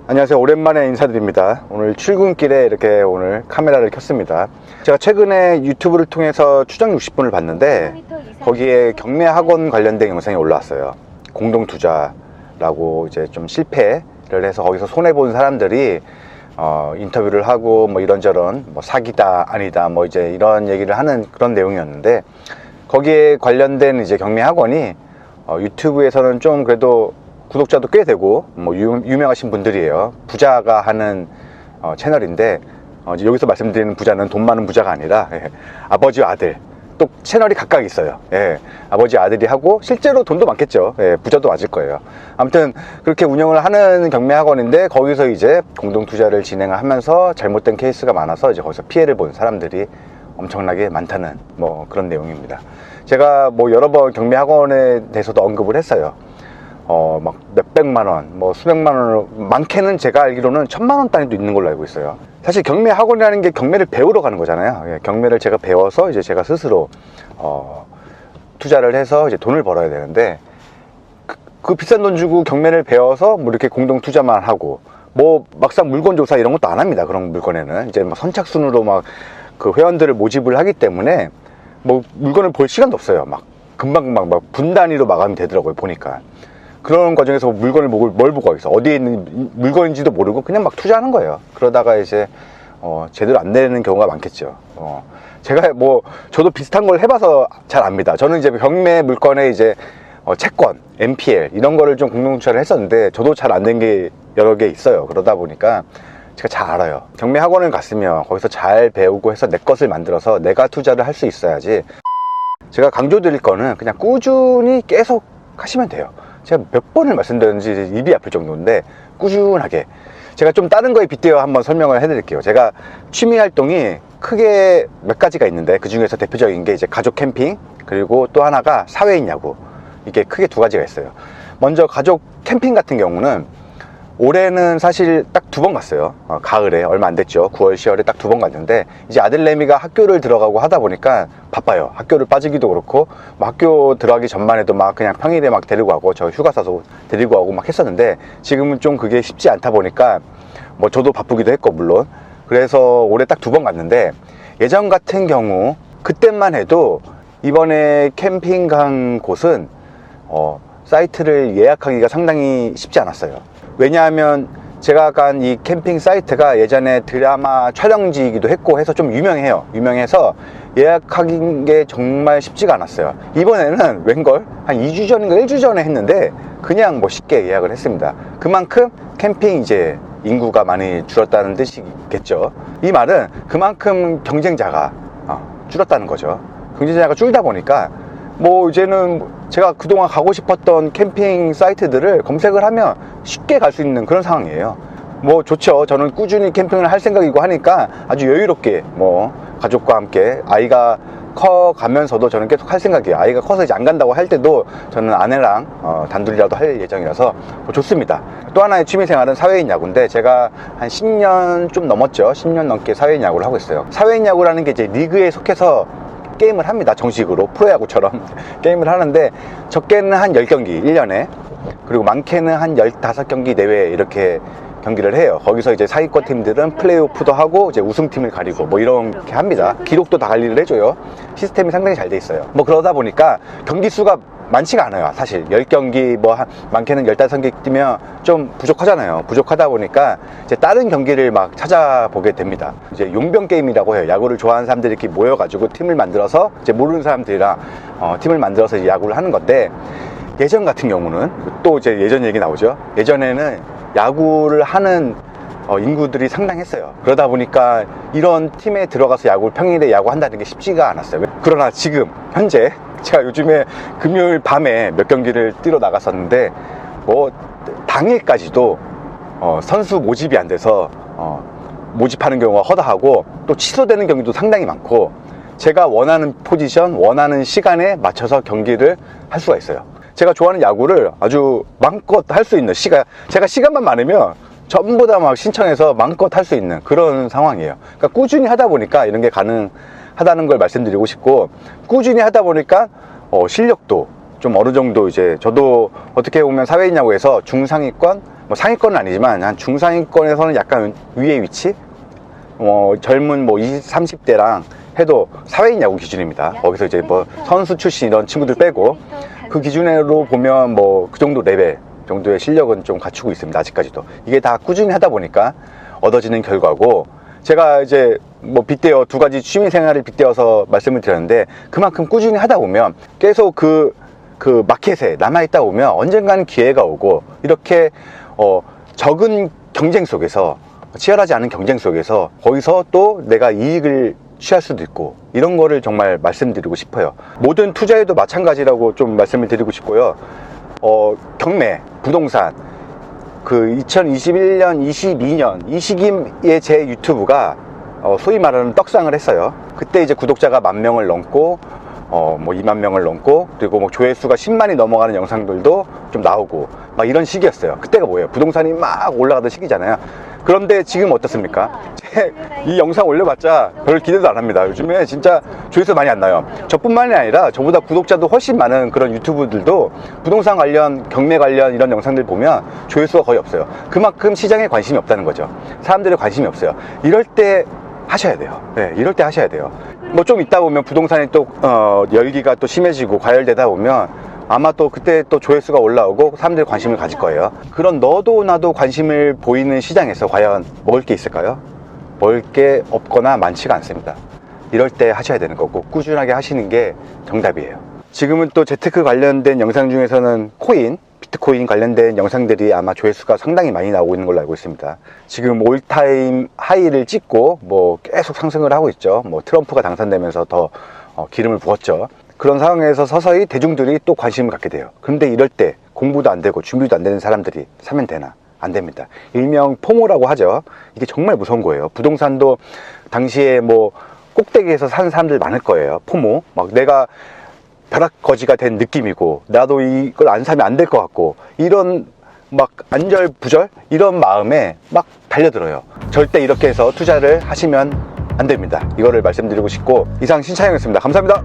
안녕하세요. 오랜만에 인사드립니다. 오늘 출근길에 이렇게 오늘 카메라를 켰습니다. 제가 최근에 유튜브를 통해서 추정 60분을 봤는데 거기에 경매 학원 관련된 영상이 올라왔어요. 공동투자라고 이제 좀 실패를 해서 거기서 손해본 사람들이 인터뷰를 하고 뭐 이런저런 뭐 사기다 아니다 뭐 이제 이런 얘기를 하는 그런 내용이었는데, 거기에 관련된 이제 경매 학원이 유튜브에서는 좀 그래도 구독자도 꽤 되고 뭐 유명하신 분들이에요. 부자가 하는 채널인데, 이제 여기서 말씀드리는 부자는 돈 많은 부자가 아니라 아버지와 아들, 또 채널이 각각 있어요. 아버지 아들이 하고 실제로 돈도 많겠죠. 부자도 맞을 거예요. 아무튼 그렇게 운영을 하는 경매 학원인데, 거기서 이제 공동 투자를 진행을 하면서 잘못된 케이스가 많아서 이제 거기서 피해를 본 사람들이 엄청나게 많다는 뭐 그런 내용입니다. 제가 뭐 여러 번 경매 학원에 대해서도 언급을 했어요. 막 몇백만 원, 뭐 수백만 원, 많게는 제가 알기로는 1000만 원 단위도 있는 걸로 알고 있어요. 사실 경매 학원이라는 게 경매를 배우러 가는 거잖아요. 경매를 제가 배워서 이제 제가 스스로 투자를 해서 이제 돈을 벌어야 되는데, 그 비싼 돈 주고 경매를 배워서 뭐 이렇게 공동 투자만 하고 뭐 막상 물건 조사 이런 것도 안 합니다. 그런 물건에는 이제 막 선착순으로 막 그 회원들을 모집을 하기 때문에 뭐 물건을 볼 시간도 없어요. 막 금방금방 막 분 단위로 마감이 되더라고요, 보니까. 그런 과정에서 물건을 뭘 보고 있어, 어디에 있는 물건인지도 모르고 그냥 막 투자하는 거예요. 그러다가 이제 제대로 안 되는 경우가 많겠죠. 제가 뭐 저도 비슷한 걸 해봐서 잘 압니다. 저는 이제 경매 물건에 이제 채권, NPL 이런 거를 좀 공동투자를 했었는데, 저도 잘 안 된 게 여러 개 있어요. 그러다 보니까 제가 잘 알아요. 경매 학원을 갔으면 거기서 잘 배우고 해서 내 것을 만들어서 내가 투자를 할 수 있어야지. 제가 강조드릴 거는 그냥 꾸준히 계속 하시면 돼요. 제가 몇 번을 말씀드렸는지 입이 아플 정도인데, 꾸준하게. 제가 좀 다른 거에 빗대어 한번 설명을 해드릴게요. 제가 취미 활동이 크게 몇 가지가 있는데, 그 중에서 대표적인 게 이제 가족 캠핑, 그리고 또 하나가 사회인 야구. 이게 크게 두 가지가 있어요. 먼저 가족 캠핑 같은 경우는 올해는 사실 딱 2번 갔어요. 가을에 얼마 안 됐죠. 9월, 10월에 딱 2번 갔는데, 이제 아들내미가 학교를 들어가고 하다 보니까 바빠요. 학교를 빠지기도 그렇고, 뭐 학교 들어가기 전만 해도 막 그냥 평일에 막 데리고 가고, 저 휴가 써서 데리고 가고 막 했었는데, 지금은 좀 그게 쉽지 않다 보니까 뭐 저도 바쁘기도 했고 물론. 그래서 올해 딱 2번 갔는데, 예전 같은 경우 그때만 해도 이번에 캠핑 간 곳은 사이트를 예약하기가 상당히 쉽지 않았어요. 왜냐하면 제가 간 이 캠핑 사이트가 예전에 드라마 촬영지이기도 했고 해서 좀 유명해요. 유명해서 예약하는 게 정말 쉽지가 않았어요. 이번에는 웬걸 한 2주 전인가 1주 전에 했는데 그냥 뭐 쉽게 예약을 했습니다. 그만큼 캠핑 이제 인구가 많이 줄었다는 뜻이겠죠. 이 말은 그만큼 경쟁자가 줄었다는 거죠. 경쟁자가 줄다 보니까 뭐 이제는 제가 그동안 가고 싶었던 캠핑 사이트들을 검색을 하면 쉽게 갈 수 있는 그런 상황이에요. 뭐 좋죠. 저는 꾸준히 캠핑을 할 생각이고 하니까 아주 여유롭게 뭐 가족과 함께, 아이가 커 가면서도 저는 계속 할 생각이에요. 아이가 커서 이제 안 간다고 할 때도 저는 아내랑 단둘이라도 할 예정이라서 뭐 좋습니다. 또 하나의 취미생활은 사회인 야구인데, 제가 한 10년 좀 넘었죠. 10년 넘게 사회인 야구를 하고 있어요. 사회인 야구라는 게 이제 리그에 속해서 게임을 합니다. 정식으로 프로야구처럼 게임을 하는데, 적게는 한 10경기 1년에, 그리고 많게는 한 15경기 내외 이렇게 경기를 해요. 거기서 이제 상위권 팀들은 플레이오프도 하고 이제 우승팀을 가리고 뭐 이렇게 합니다. 기록도 다 관리를 해줘요. 시스템이 상당히 잘 돼 있어요. 뭐 그러다 보니까 경기 수가 많지가 않아요. 사실 10경기 뭐 많게는 15경기 뛰면 좀 부족하잖아요. 부족하다 보니까 이제 다른 경기를 막 찾아보게 됩니다. 이제 용병 게임이라고 해요. 야구를 좋아하는 사람들이 이렇게 모여가지고 팀을 만들어서, 이제 모르는 사람들이랑 팀을 만들어서 이제 야구를 하는 건데, 예전 같은 경우는 또 이제 예전 얘기 나오죠. 예전에는 야구를 하는 인구들이 상당했어요. 그러다 보니까 이런 팀에 들어가서 평일에 야구 한다는 게 쉽지가 않았어요. 그러나 지금 현재 제가 요즘에 금요일 밤에 몇 경기를 뛰러 나갔었는데, 뭐 당일까지도 선수 모집이 안 돼서 모집하는 경우가 허다하고, 또 취소되는 경기도 상당히 많고, 제가 원하는 포지션, 원하는 시간에 맞춰서 경기를 할 수가 있어요. 제가 좋아하는 야구를 아주 마음껏 할 수 있는 제가 시간만 많으면 전부 다 막 신청해서 마음껏 할 수 있는 그런 상황이에요. 그러니까 꾸준히 하다 보니까 이런 게 가능하다는 걸 말씀드리고 싶고, 꾸준히 하다 보니까 실력도 좀 어느 정도, 이제 저도 어떻게 보면 사회인 야구에서 중상위권 뭐 상위권은 아니지만 한 중상위권에서는 약간 위의 위치, 젊은 뭐 20, 30대랑 해도 사회인 야구 기준입니다. 거기서 이제 뭐 선수 출신 이런 친구들 빼고 그 기준으로 보면 뭐 그 정도 레벨 정도의 실력은 좀 갖추고 있습니다. 아직까지도. 이게 다 꾸준히 하다 보니까 얻어지는 결과고, 제가 이제 뭐 빗대어 두 가지 취미 생활을 빗대어서 말씀을 드렸는데, 그만큼 꾸준히 하다 보면 계속 그 마켓에 남아있다 보면 언젠가는 기회가 오고, 이렇게 적은 경쟁 속에서, 치열하지 않은 경쟁 속에서 거기서 또 내가 이익을 취할 수도 있고, 이런 거를 정말 말씀드리고 싶어요. 모든 투자에도 마찬가지라고 좀 말씀을 드리고 싶고요. 경매, 부동산, 그 2021년, 22년 이 시기에 제 유튜브가 소위 말하는 떡상을 했어요. 그때 이제 구독자가 10,000명을 넘고 뭐 20,000명을 넘고, 그리고 뭐 조회수가 10만이 넘어가는 영상들도 좀 나오고 막 이런 시기였어요. 그때가 뭐예요? 부동산이 막 올라가던 시기잖아요. 그런데 지금 어떻습니까? 이 영상 올려봤자 별 기대도 안 합니다. 요즘에 진짜 조회수 많이 안 나요. 저뿐만이 아니라 저보다 구독자도 훨씬 많은 그런 유튜브들도 부동산 관련, 경매 관련 이런 영상들 보면 조회수가 거의 없어요. 그만큼 시장에 관심이 없다는 거죠. 사람들의 관심이 없어요. 이럴 때 하셔야 돼요. 네, 이럴 때 하셔야 돼요. 뭐 좀 있다 보면 부동산이 또 열기가 또 심해지고 과열되다 보면 아마 또 그때 또 조회수가 올라오고 사람들이 관심을 가질 거예요. 그런 너도 나도 관심을 보이는 시장에서 과연 먹을 게 있을까요? 먹을 게 없거나 많지가 않습니다. 이럴 때 하셔야 되는 거고, 꾸준하게 하시는 게 정답이에요. 지금은 또 재테크 관련된 영상 중에서는 코인, 비트코인 관련된 영상들이 아마 조회수가 상당히 많이 나오고 있는 걸로 알고 있습니다. 지금 올타임 하이를 찍고 뭐 계속 상승을 하고 있죠. 뭐 트럼프가 당선되면서 더 기름을 부었죠. 그런 상황에서 서서히 대중들이 또 관심을 갖게 돼요. 그런데 이럴 때 공부도 안 되고 준비도 안 되는 사람들이 사면 되나? 안 됩니다. 일명 포모라고 하죠. 이게 정말 무서운 거예요. 부동산도 당시에 뭐 꼭대기에서 사는 사람들 많을 거예요. 포모. 막 내가 벼락거지가 된 느낌이고, 나도 이걸 안 사면 안 될 것 같고, 이런 막 안절부절 이런 마음에 막 달려들어요. 절대 이렇게 해서 투자를 하시면 안 됩니다. 이거를 말씀드리고 싶고, 이상 신차영이었습니다. 감사합니다.